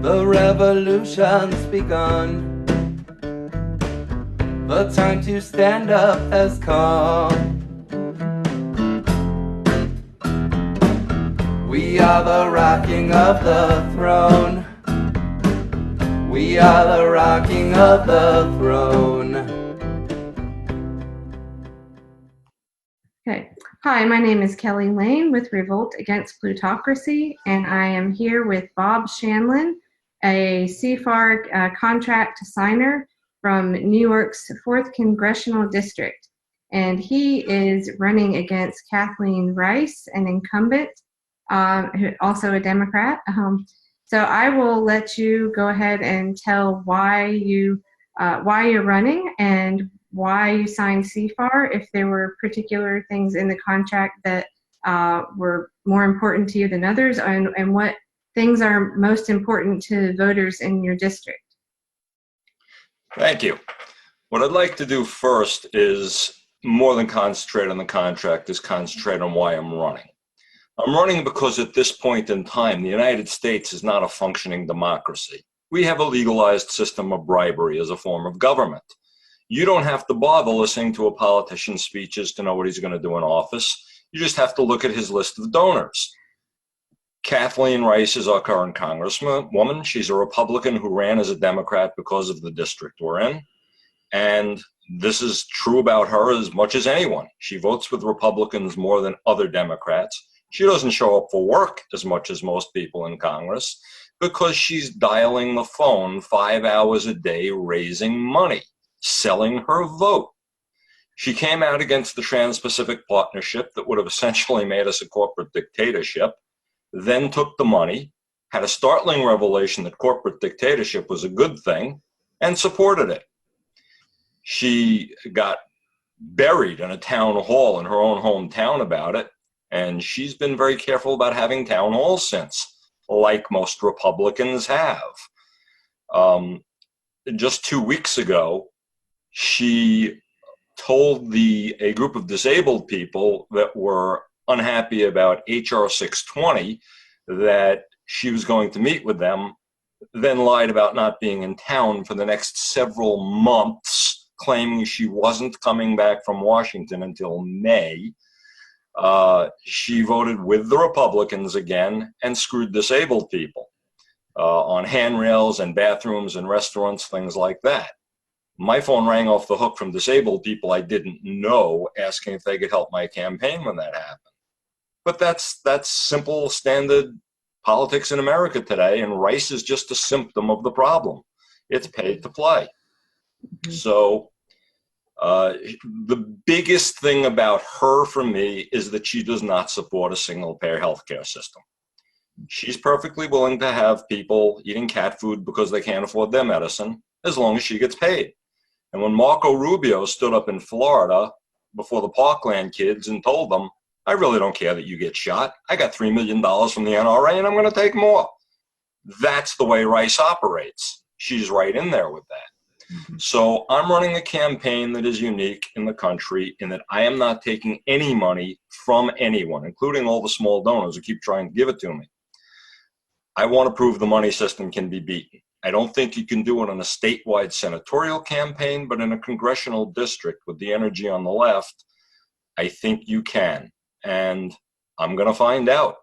The revolution's begun. The time to stand up has come. We are the rocking of the throne. We are the rocking of the throne. Okay. Hi, my name is Kelly Lane with Revolt Against Plutocracy, and I am here with Bob Shanlin, a CFAR contract signer from New York's 4th Congressional District. And he is running against Kathleen Rice, an incumbent, also a Democrat. So I will let you go ahead and tell why you're running and why you signed CFAR, if there were particular things in the contract that were more important to you than others, and what things are most important to voters in your district. Thank you. What I'd like to do first is, more than concentrate on the contract, is concentrate on why I'm running. I'm running because at this point in time, the United States is not a functioning democracy. We have a legalized system of bribery as a form of government. You don't have to bother listening to a politician's speeches to know what he's going to do in office. You just have to look at his list of donors. Kathleen Rice is our current congresswoman. She's a Republican who ran as a Democrat because of the district we're in. And this is true about her as much as anyone. She votes with Republicans more than other Democrats. She doesn't show up for work as much as most people in Congress because she's dialing the phone 5 hours a day, raising money, selling her vote. She came out against the Trans-Pacific Partnership that would have essentially made us a corporate dictatorship, then took the money, had a startling revelation that corporate dictatorship was a good thing, and supported it. She got buried in a town hall in her own hometown about it, and she's been very careful about having town halls since, like most Republicans have. Just 2 weeks ago, she told a group of disabled people that were unhappy about HR 620 that she was going to meet with them, then lied about not being in town for the next several months, claiming she wasn't coming back from Washington until May. She voted with the Republicans again and screwed disabled people on handrails and bathrooms and restaurants, things like that. My phone rang off the hook from disabled people I didn't know, asking if they could help my campaign when that happened. But that's simple, standard politics in America today, and Rice is just a symptom of the problem. It's paid to play. Mm-hmm. So the biggest thing about her for me is that she does not support a single-payer healthcare system. She's perfectly willing to have people eating cat food because they can't afford their medicine, as long as she gets paid. And when Marco Rubio stood up in Florida before the Parkland kids and told them, I really don't care that you get shot. I got $3 million from the NRA and I'm going to take more. That's the way Rice operates. She's right in there with that. Mm-hmm. So I'm running a campaign that is unique in the country in that I am not taking any money from anyone, including all the small donors who keep trying to give it to me. I want to prove the money system can be beaten. I don't think you can do it in a statewide senatorial campaign, but in a congressional district with the energy on the left, I think you can. And I'm going to find out.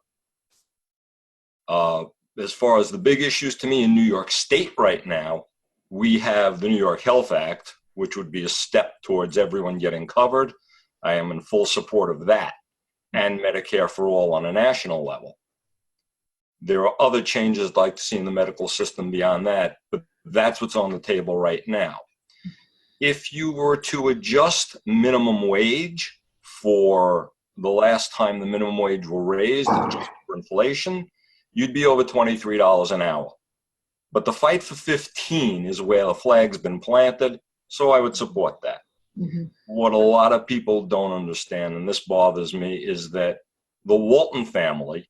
As far as the big issues to me in New York State right now, we have the New York Health Act, which would be a step towards everyone getting covered. I am in full support of that, and Medicare for all on a national level. There are other changes I'd like to see in the medical system beyond that, but that's what's on the table right now. If you were to adjust minimum wage for the last time the minimum wage were raised, just for inflation, you'd be over $23 an hour. But the fight for 15 is where the flag's been planted, so I would support that. Mm-hmm. What a lot of people don't understand, and this bothers me, is that the Walton family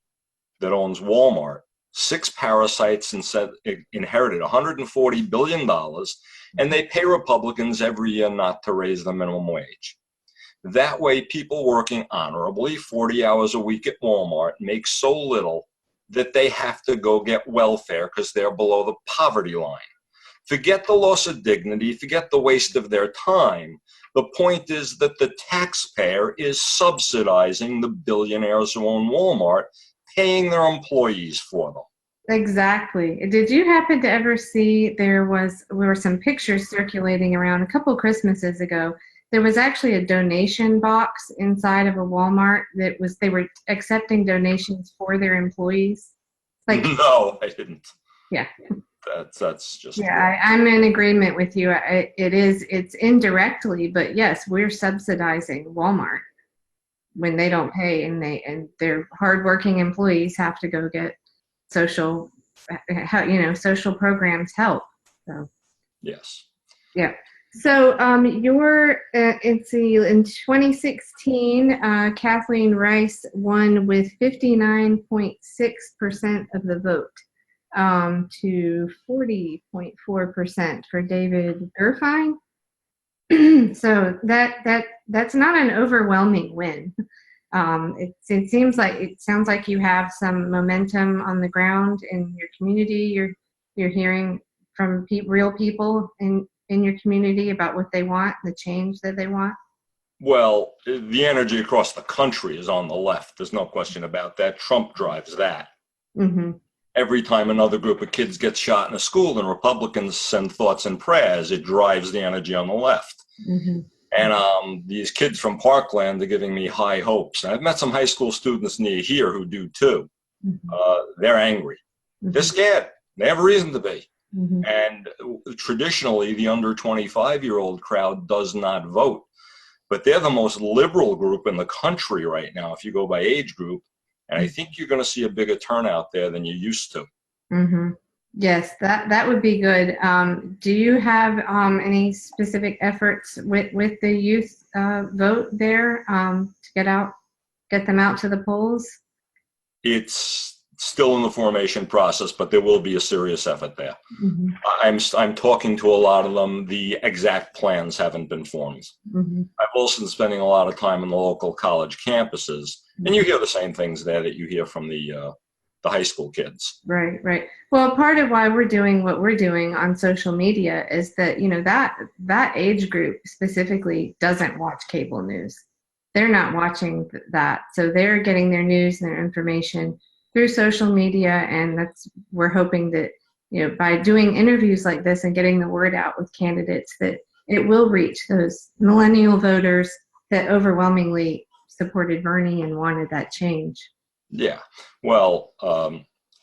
that owns Walmart, 6 parasites inherited $140 billion, and they pay Republicans every year not to raise the minimum wage. That way, people working honorably 40 hours a week at Walmart make so little that they have to go get welfare because they're below the poverty line. Forget the loss of dignity, forget the waste of their time. The point is that the taxpayer is subsidizing the billionaires who own Walmart, paying their employees for them. Exactly. Did you happen to ever see there were some pictures circulating around a couple Christmases ago? There was actually a donation box inside of a Walmart they were accepting donations for their employees. Like, no, I didn't. Yeah. That's just yeah. I'm in agreement with you. It's indirectly, but yes, we're subsidizing Walmart when they don't pay, and their hardworking employees have to go get social programs help. So yes. yeah. So in 2016, Kathleen Rice won with 59.6% of the vote to 40.4% for David Gerfine. So that's not an overwhelming win. It sounds like you have some momentum on the ground in your community. You're hearing from real people in your community about what they want, the change that they want. Well, the energy across the country is on the left. There's no question about that. Trump drives that. Mm-hmm. Every time another group of kids gets shot in a school and Republicans send thoughts and prayers, it drives the energy on the left. Mm-hmm. And these kids from Parkland are giving me high hopes. And I've met some high school students near here who do too. Mm-hmm. They're angry. Mm-hmm. They're scared. They have a reason to be. Mm-hmm. And traditionally, the under 25-year-old crowd does not vote. But they're the most liberal group in the country right now, if you go by age group. And I think you're going to see a bigger turnout there than you used to. Mm-hmm. Yes, that would be good. Do you have any specific efforts with the youth vote there to get them out to the polls? It's still in the formation process, but there will be a serious effort there. Mm-hmm. I'm talking to a lot of them. The exact plans haven't been formed. Mm-hmm. I've also been spending a lot of time in the local college campuses, and you hear the same things there that you hear from the high school kids. Right. Well, part of why we're doing what we're doing on social media is that, that age group specifically doesn't watch cable news. They're not watching that. So they're getting their news and their information through social media. And we're hoping that, by doing interviews like this and getting the word out with candidates, that it will reach those millennial voters that overwhelmingly supported Bernie and wanted that change. Yeah. Well,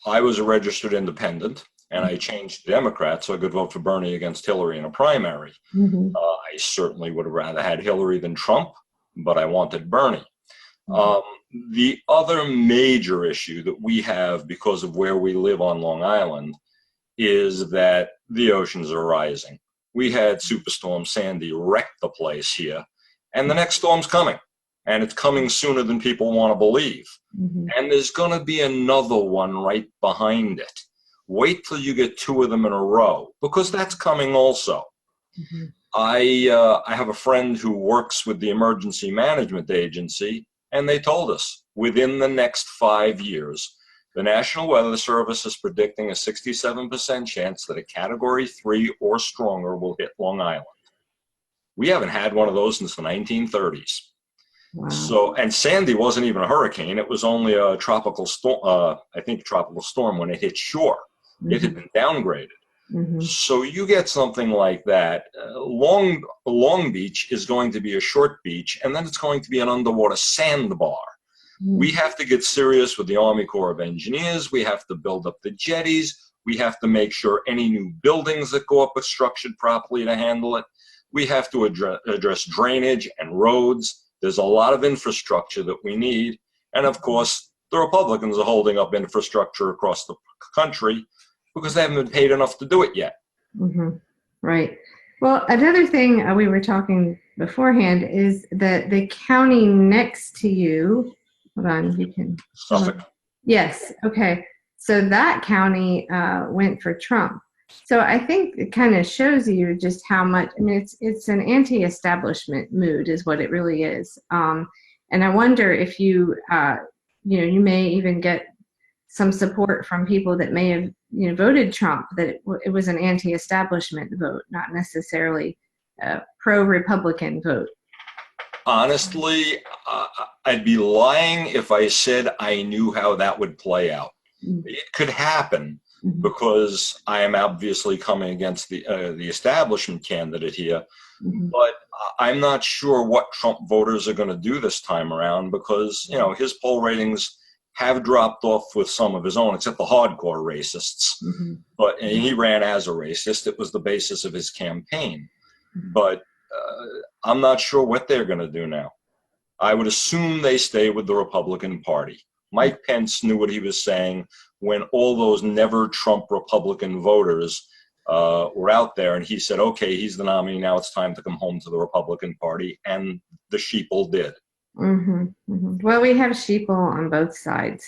I was a registered independent, and I changed to Democrat so I could vote for Bernie against Hillary in a primary. Mm-hmm. I certainly would have rather had Hillary than Trump, but I wanted Bernie. The other major issue that we have because of where we live on Long Island is that the oceans are rising. We had Superstorm Sandy wreck the place here, and the next storm's coming. And it's coming sooner than people want to believe. Mm-hmm. And there's going to be another one right behind it. Wait till you get two of them in a row, because that's coming also. Mm-hmm. I have a friend who works with the Emergency Management Agency, and they told us within the next 5 years, the National Weather Service is predicting a 67% chance that a Category 3 or stronger will hit Long Island. We haven't had one of those since the 1930s. Wow. So, and Sandy wasn't even a hurricane. It was only a tropical storm, tropical storm when it hit shore. Mm-hmm. It had been downgraded. Mm-hmm. So you get something like that. Long Beach is going to be a short beach, and then it's going to be an underwater sandbar. Mm-hmm. We have to get serious with the Army Corps of Engineers. We have to build up the jetties. We have to make sure any new buildings that go up are structured properly to handle it. We have to address drainage and roads. There's a lot of infrastructure that we need. And of course, the Republicans are holding up infrastructure across the country because they haven't been paid enough to do it yet. Mm-hmm. Right. Well, another thing we were talking beforehand is that the county next to you, hold on, you can. Suffolk. Yes. Okay. So that county went for Trump. So I think it kind of shows you just how much, it's an anti-establishment mood is what it really is. And I wonder if you may even get some support from people that may have, voted Trump, that it was an anti-establishment vote, not necessarily a pro-Republican vote. Honestly, I'd be lying if I said I knew how that would play out. It could happen because I am obviously coming against the establishment candidate here, but I'm not sure what Trump voters are going to do this time around because, his poll ratings have dropped off with some of his own, except the hardcore racists. But and he ran as a racist. It was the basis of his campaign. But I'm not sure what they're going to do now. I would assume they stay with the Republican Party. Mike Pence knew what he was saying when all those never Trump Republican voters were out there, and he said, okay, he's the nominee, now it's time to come home to the Republican Party, and the sheeple did. Well, we have sheeple on both sides.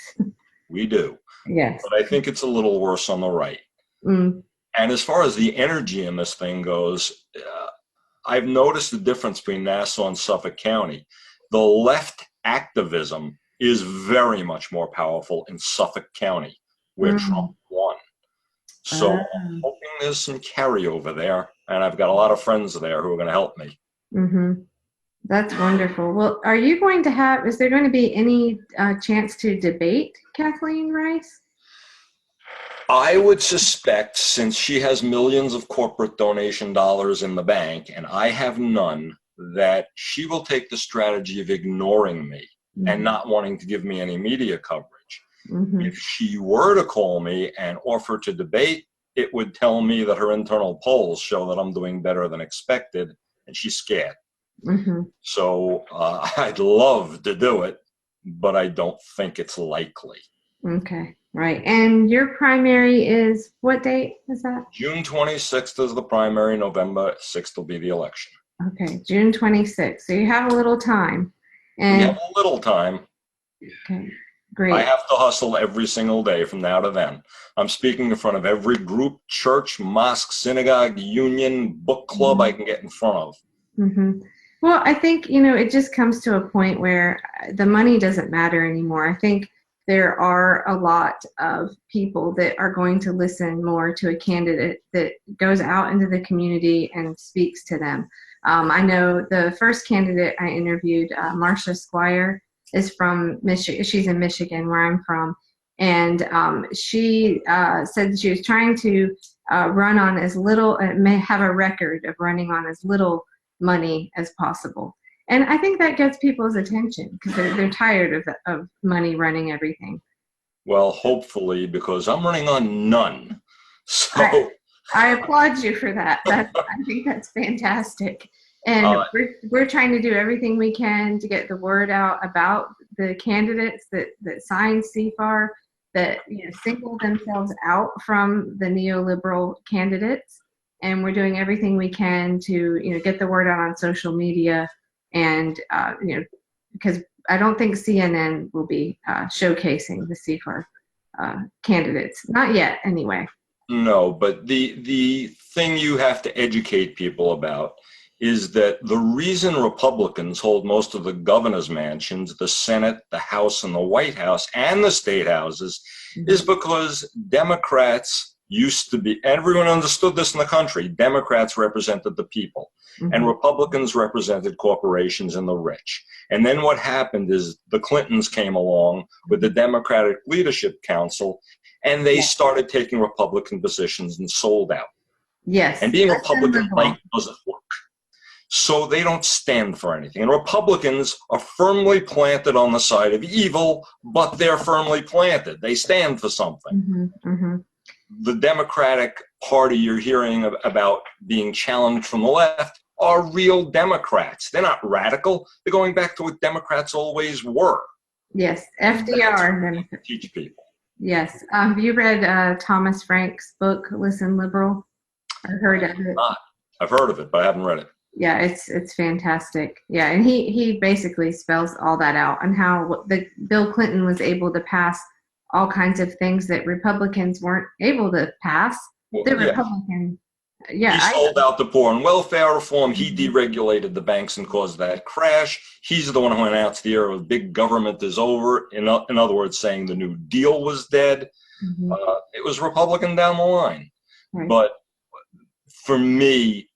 We do. Yes. But I think it's a little worse on the right. And as far as the energy in this thing goes, I've noticed the difference between Nassau and Suffolk County. The left activism is very much more powerful in Suffolk County, where Trump won. So I'm hoping there's some carryover there, and I've got a lot of friends there who are going to help me. That's wonderful. Well, is there going to be any chance to debate Kathleen Rice? I would suspect, since she has millions of corporate donation dollars in the bank and I have none, that she will take the strategy of ignoring me and not wanting to give me any media coverage. If she were to call me and offer to debate, it would tell me that her internal polls show that I'm doing better than expected, and she's scared. So I'd love to do it, but I don't think it's likely. Okay, right. And your primary is, what date is that? June 26th is the primary. November 6th will be the election. Okay, June 26th. So you have a little time. And we have a little time. Okay, great. I have to hustle every single day from now to then. I'm speaking in front of every group, church, mosque, synagogue, union, book club I can get in front of. Well, I think, it just comes to a point where the money doesn't matter anymore. I think there are a lot of people that are going to listen more to a candidate that goes out into the community and speaks to them. I know the first candidate I interviewed, Marcia Squire, is from Michigan. She's in Michigan, where I'm from. And she said she was trying to run on as little, may have a record of running on as little money as possible. And I think that gets people's attention because they're tired of money running everything. Well, hopefully, because I'm running on none. So I applaud you for that. I think that's fantastic. And we're trying to do everything we can to get the word out about the candidates that sign CFAR, that single themselves out from the neoliberal candidates. And we're doing everything we can to get the word out on social media. And, because I don't think CNN will be showcasing the CFAR candidates. Not yet, anyway. No, but the thing you have to educate people about is that the reason Republicans hold most of the governor's mansions, the Senate, the House, and the White House, and the state houses is because Democrats used to be, everyone understood this in the country, Democrats represented the people, and Republicans represented corporations and the rich. And then what happened is the Clintons came along with the Democratic Leadership Council, and they started taking Republican positions and sold out. Yes. And being Republican light doesn't work. So they don't stand for anything. And Republicans are firmly planted on the side of evil, but they're firmly planted. They stand for something. The Democratic Party you're hearing about being challenged from the left are real Democrats. They're not radical. They're going back to what Democrats always were. Yes, FDR. Teach people. Yes. Have you read Thomas Frank's book, Listen Liberal? I heard of it. I've heard of it, but I haven't read it. Yeah, it's fantastic. Yeah, and he basically spells all that out, and how Bill Clinton was able to pass all kinds of things that Republicans weren't able to pass. The Republican Yeah, He sold out the poor and welfare reform. He deregulated the banks and caused that crash. He's the one who announced the era of big government is over. In other words, saying the New Deal was dead. It was Republican down the line. Right. But for me,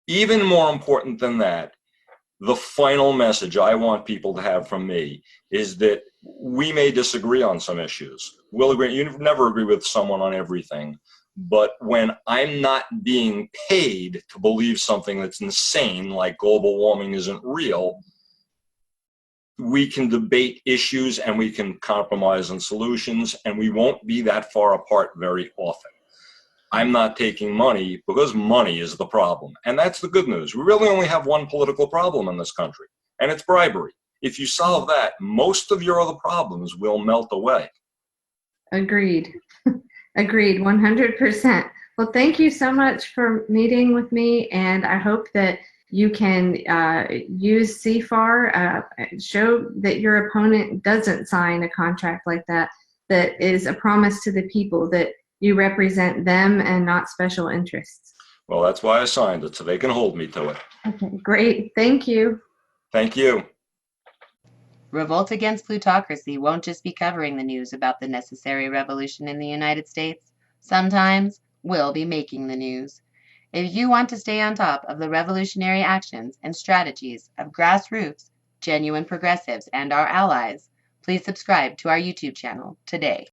even more important than that, the final message I want people to have from me is that we may disagree on some issues. We'll agree. You never agree with someone on everything. But when I'm not being paid to believe something that's insane, like global warming isn't real, we can debate issues and we can compromise on solutions, and we won't be that far apart very often. I'm not taking money because money is the problem. And that's the good news. We really only have one political problem in this country, and it's bribery. If you solve that, most of your other problems will melt away. Agreed. Agreed, 100%. Well, thank you so much for meeting with me, and I hope that you can use CFAR, show that your opponent doesn't sign a contract like that, that is a promise to the people that you represent them and not special interests. Well, that's why I signed it, so they can hold me to it. Okay, great. Thank you. Thank you. Revolt Against Plutocracy won't just be covering the news about the necessary revolution in the United States. Sometimes we'll be making the news. If you want to stay on top of the revolutionary actions and strategies of grassroots, genuine progressives, and our allies, please subscribe to our YouTube channel today.